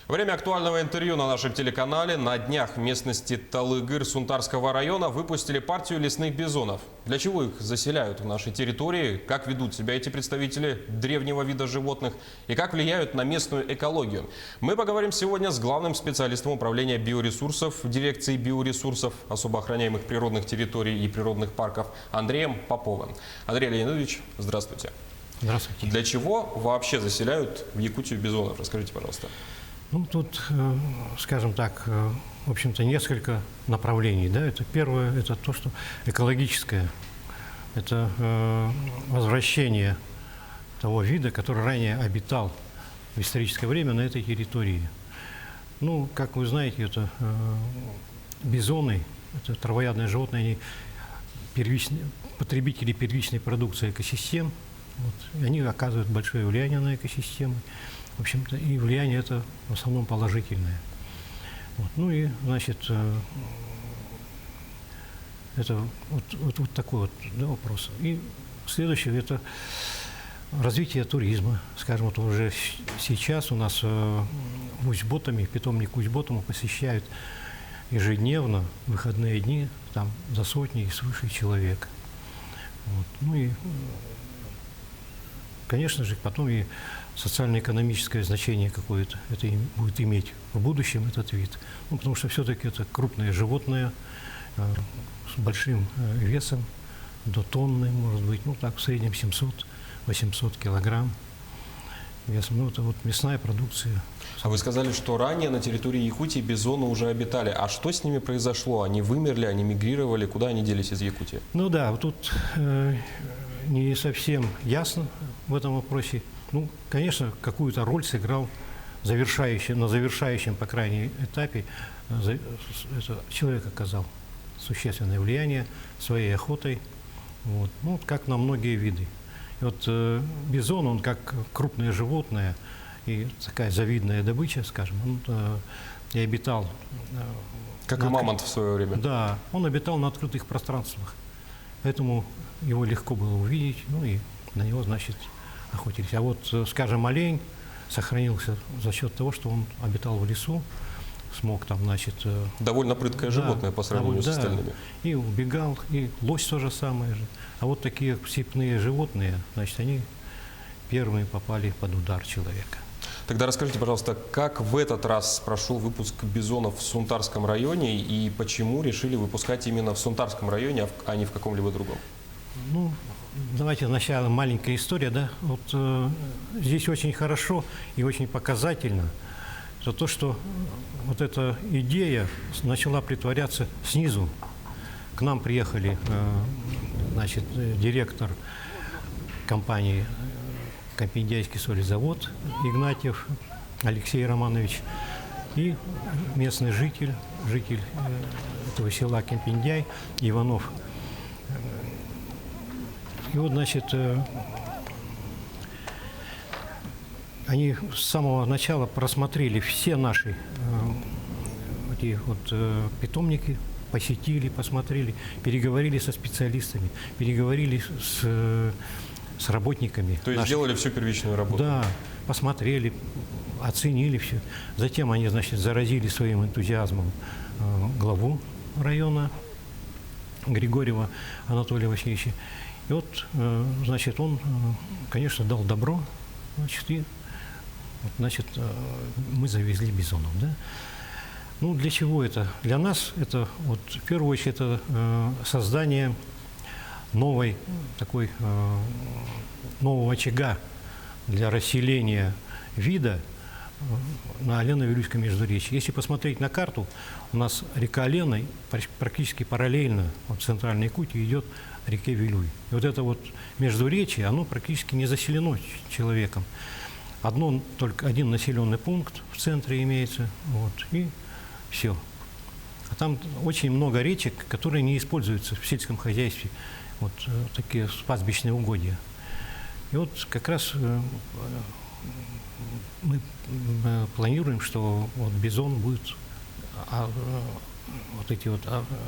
Время актуального интервью на нашем телеканале. На днях в местности Талыгыр Сунтарского района выпустили партию лесных бизонов. Для чего их заселяют в нашей территории, как ведут себя эти представители древнего вида животных и как влияют на местную экологию. Мы поговорим сегодня с главным специалистом управления биоресурсов дирекции биоресурсов особо охраняемых природных территорий и природных парков Андреем Поповым. Андрей Леонидович, здравствуйте. Здравствуйте. Для чего вообще заселяют в Якутию бизонов? Расскажите, пожалуйста. Ну, тут, скажем так, в общем-то, несколько направлений. Да? Это первое, это то, что экологическое. Это возвращение того вида, который ранее обитал в историческое время на этой территории. Ну, как вы знаете, это бизоны, это травоядные животные, они потребители первичной продукции экосистем. Вот, и они оказывают большое влияние на экосистемы. В общем-то, и влияние это в основном положительное. Вот. Ну и, значит, это вот такой вот, да, вопрос. И следующее – это развитие туризма. Скажем, вот уже сейчас у нас в Усть-Ботоме, питомник Усть-Ботома посещают ежедневно, в выходные дни, там за сотни и свыше человек. Вот. Ну и, конечно же, потом и социально-экономическое значение какое-то это будет иметь в будущем этот вид. Ну, потому что все-таки это крупное животное с большим весом, до тонны, может быть, ну так, в среднем 700-800 килограмм весом. Ну, это вот мясная продукция. А вы сказали, что ранее на территории Якутии бизоны уже обитали. А что с ними произошло? Они вымерли, они мигрировали? Куда они делись из Якутии? Ну да, вот тут не совсем ясно в этом вопросе. Ну, конечно, какую-то роль сыграл на завершающем, по крайней этапе, это человек оказал существенное влияние своей охотой, вот, ну, как на многие виды. И вот бизон, он как крупное животное и такая завидная добыча, скажем, он и обитал. Как и мамонт в свое время. Да, он обитал на открытых пространствах, поэтому его легко было увидеть, ну и на него, значит, охотились. А вот, скажем, олень сохранился за счет того, что он обитал в лесу, смог там, значит… Довольно прыткое животное по сравнению с остальными. И убегал, и лось то же самое же. А вот такие степные животные, значит, они первыми попали под удар человека. Тогда расскажите, пожалуйста, как в этот раз прошел выпуск бизонов в Сунтарском районе и почему решили выпускать именно в Сунтарском районе, а не в каком-либо другом? Ну, давайте сначала маленькая история, да. Вот здесь очень хорошо и очень показательно то, что вот эта идея начала притворяться снизу. К нам приехали, значит, директор компании Кемпиндяйский солезавод Игнатьев Алексей Романович и местный житель этого села Кемпиндяй Иванов. И вот, значит, они с самого начала просмотрели все наши эти вот питомники, посетили, посмотрели, переговорили со специалистами, переговорили с работниками. То есть сделали всю первичную работу? Да, посмотрели, оценили все. Затем они, значит, заразили своим энтузиазмом главу района Григорьева Анатолия Васильевича. И вот, значит, он, конечно, дал добро, значит, и, вот, значит, мы завезли бизонов, да. Ну, для чего это? Для нас это, вот, в первую очередь, это создание нового очага для расселения вида на Лено-Вилюйском междуречье. Если посмотреть на карту, у нас река Лена практически параллельно от центральной Якутии идет реке Вилюй. И вот это вот междуречье, оно практически не заселено человеком. Только один населенный пункт в центре имеется, вот, и все. А там очень много речек, которые не используются в сельском хозяйстве, вот такие пастбищные угодья. И вот как раз мы планируем, что вот бизон будет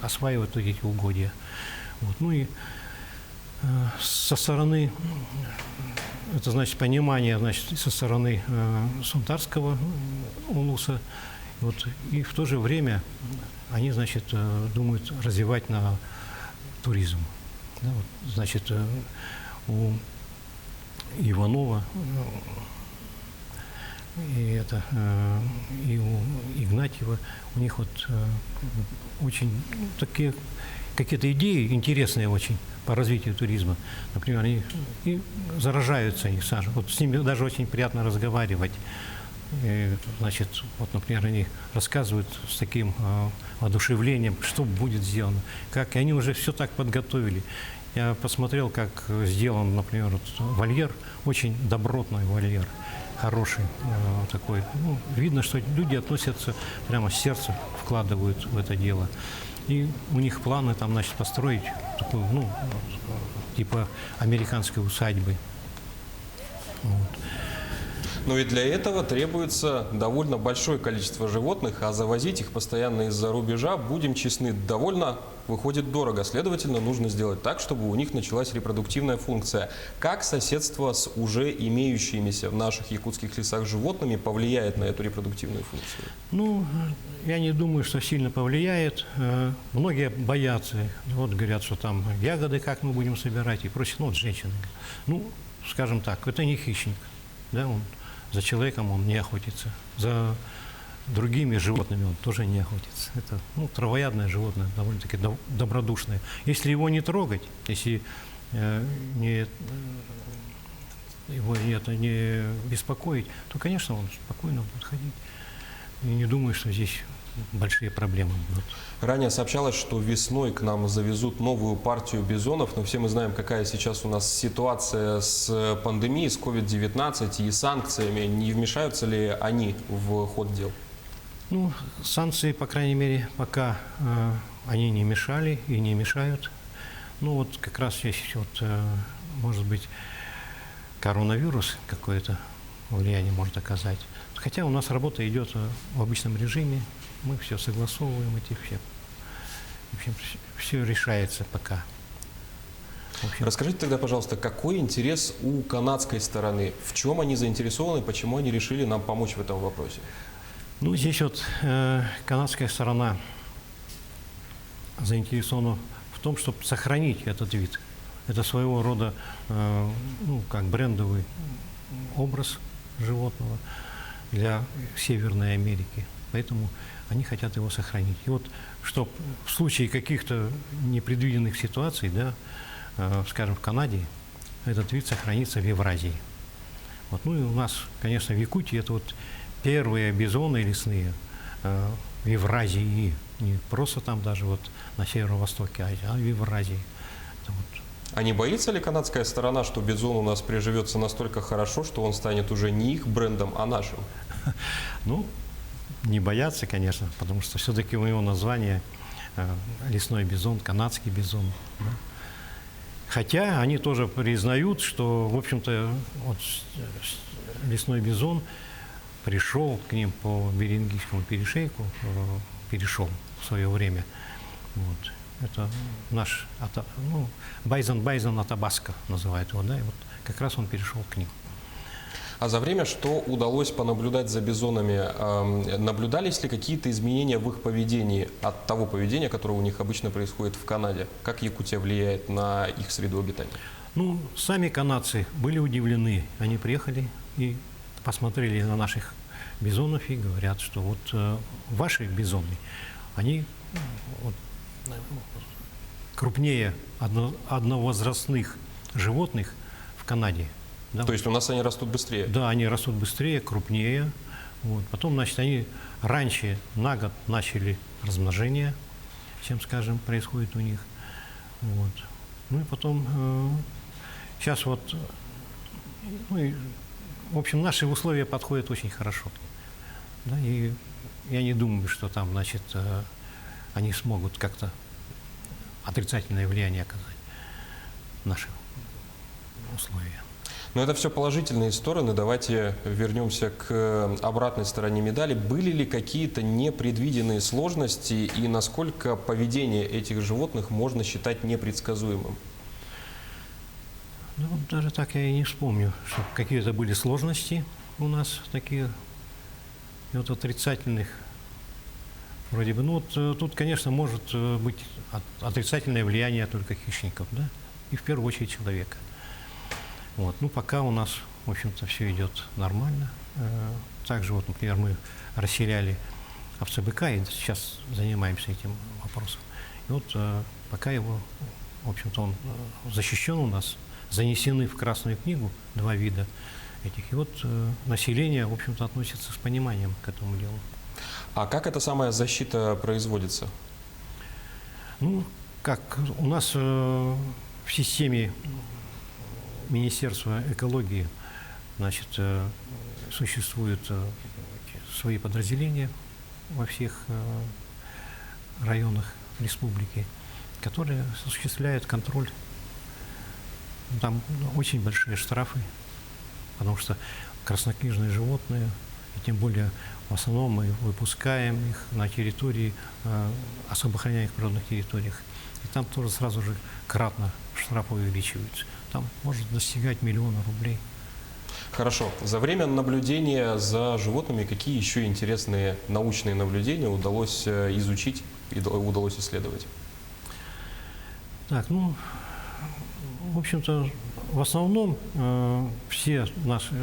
осваивать вот эти угодья. Вот. Ну и со стороны это значит понимание, значит, со стороны Сунтарского улуса. Вот, и в то же время они, значит, думают развивать на туризм. Да, вот, значит, у Иванова и у Игнатьева у них вот очень такие какие-то идеи интересные очень по развитию туризма. Например, они и заражаются, они сами. Вот с ними даже очень приятно разговаривать. И, значит, вот, например, они рассказывают с таким воодушевлением, что будет сделано, как. И они уже все так подготовили. Я посмотрел, как сделан, например, вот, вольер, очень добротный вольер, хороший такой. Ну, видно, что люди относятся, прямо сердце вкладывают в это дело. И у них планы там, значит, построить такую, ну, типа американской усадьбы. Вот. Но и для этого требуется довольно большое количество животных, а завозить их постоянно из-за рубежа, будем честны, довольно выходит дорого. Следовательно, нужно сделать так, чтобы у них началась репродуктивная функция. Как соседство с уже имеющимися в наших якутских лесах животными повлияет на эту репродуктивную функцию? Ну, я не думаю, что сильно повлияет. Многие боятся. Вот говорят, что там ягоды как мы будем собирать и прочее. Ну, вот женщины. Ну, скажем так, это не хищник. Да, он за человеком он не охотится. За другими животными он тоже не охотится. Это, ну, травоядное животное, довольно-таки добродушное. Если его не трогать, если его не беспокоить, то, конечно, он спокойно будет ходить. И не думаю, что здесь большие проблемы будут. Ранее сообщалось, что весной к нам завезут новую партию бизонов, но все мы знаем, какая сейчас у нас ситуация с пандемией, с COVID-19 и санкциями. Не вмешаются ли они в ход дел? Ну, санкции, по крайней мере, пока они не мешали и не мешают. Ну, вот как раз здесь вот, может быть, коронавирус какое-то влияние может оказать. Хотя у нас работа идет в обычном режиме, мы все согласовываем, в общем, все решается пока. Расскажите тогда, пожалуйста, какой интерес у канадской стороны? В чем они заинтересованы, почему они решили нам помочь в этом вопросе? Ну, здесь вот канадская сторона заинтересована в том, чтобы сохранить этот вид. Это своего рода, ну, как брендовый образ животного для Северной Америки. Поэтому они хотят его сохранить. И вот, чтобы в случае каких-то непредвиденных ситуаций, да, скажем, в Канаде, этот вид сохранится в Евразии. Вот. Ну и у нас, конечно, в Якутии это вот первые бизоны лесные в Евразии. Не просто там даже вот на северо-востоке Азии, а в Евразии. Это вот. А не боится ли канадская сторона, что бизон у нас приживется настолько хорошо, что он станет уже не их брендом, а нашим? Ну, не боятся, конечно, потому что все-таки у него название лесной бизон, канадский бизон. Да? Хотя они тоже признают, что, в общем-то, вот лесной бизон пришел к ним по Берингийскому перешейку, перешел в свое время. Вот. Это наш, ну, Байзон Атабаско называют его, да, и вот как раз он перешел к ним. А за время, что удалось понаблюдать за бизонами, наблюдались ли какие-то изменения в их поведении от того поведения, которое у них обычно происходит в Канаде? Как Якутия влияет на их среду обитания? Ну, сами канадцы были удивлены. Они приехали и посмотрели на наших бизонов и говорят, что вот ваши бизоны, они вот, крупнее одновозрастных животных в Канаде. Да? То есть у нас они растут быстрее? Да, они растут быстрее, крупнее. Вот. Потом, значит, они раньше на год начали размножение, чем, скажем, происходит у них. Вот. Ну и потом, сейчас вот, ну и, в общем, наши условия подходят очень хорошо. Да, и я не думаю, что там, значит, они смогут как-то отрицательное влияние оказать в наши условия. Но это все положительные стороны. Давайте вернемся к обратной стороне медали. Были ли какие-то непредвиденные сложности и насколько поведение этих животных можно считать непредсказуемым? Ну, вот даже так я и не вспомню, что какие-то были сложности у нас такие, и вот отрицательных вроде бы. Ну, вот тут, конечно, может быть отрицательное влияние только хищников, да, и в первую очередь человека. Вот. Ну, пока у нас, в общем-то, все идет нормально. Также, вот, например, мы расселяли овца-быка, и сейчас занимаемся этим вопросом. И вот пока его, в общем-то, он защищен у нас, занесены в Красную книгу 2 вида этих. И вот население, в общем-то, относится с пониманием к этому делу. А как эта самая защита производится? Ну, как у нас в системе Министерства экологии, значит, существуют свои подразделения во всех районах республики, которые осуществляют контроль. Там очень большие штрафы, потому что краснокнижные животные, и тем более в основном мы выпускаем их на территории, особо охраняемых природных территориях. И там тоже сразу же кратно штрафы увеличиваются. Там может достигать миллиона рублей. Хорошо. За время наблюдения за животными какие еще интересные научные наблюдения удалось изучить и удалось исследовать? Так, ну, в общем-то, в основном все наши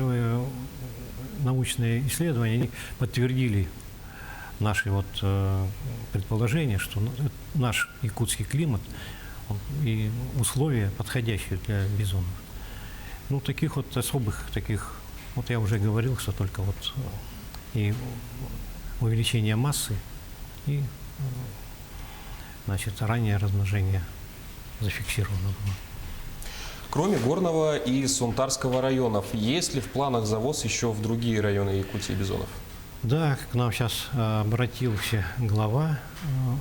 научные исследования они подтвердили наши вот предположения, что наш якутский климат и условия подходящие для бизонов. Ну, таких вот особых, таких, вот я уже говорил, что только вот и увеличение массы, и, значит, раннее размножение зафиксировано было. Кроме Горного и Сунтарского районов, есть ли в планах завоз еще в другие районы Якутии бизонов? Да, к нам сейчас обратился глава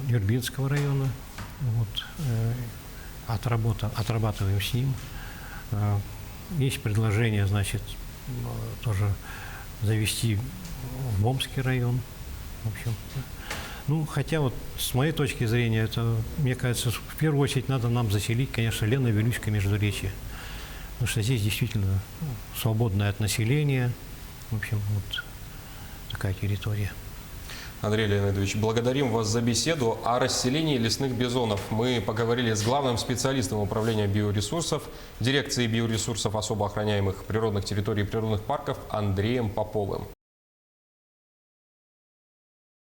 Юрбинского района. Вот, отрабатываем с ним. Есть предложение, значит, тоже завести в Бомский район. В общем, ну, хотя вот с моей точки зрения, это, мне кажется, в первую очередь надо нам заселить, конечно, Лено-Вилюйское междуречье. Потому что здесь действительно свободное от населения. В общем, вот такая территория. Андрей Леонидович, благодарим вас за беседу о расселении лесных бизонов. Мы поговорили с главным специалистом управления биоресурсов, дирекции биоресурсов особо охраняемых природных территорий и природных парков Андреем Поповым.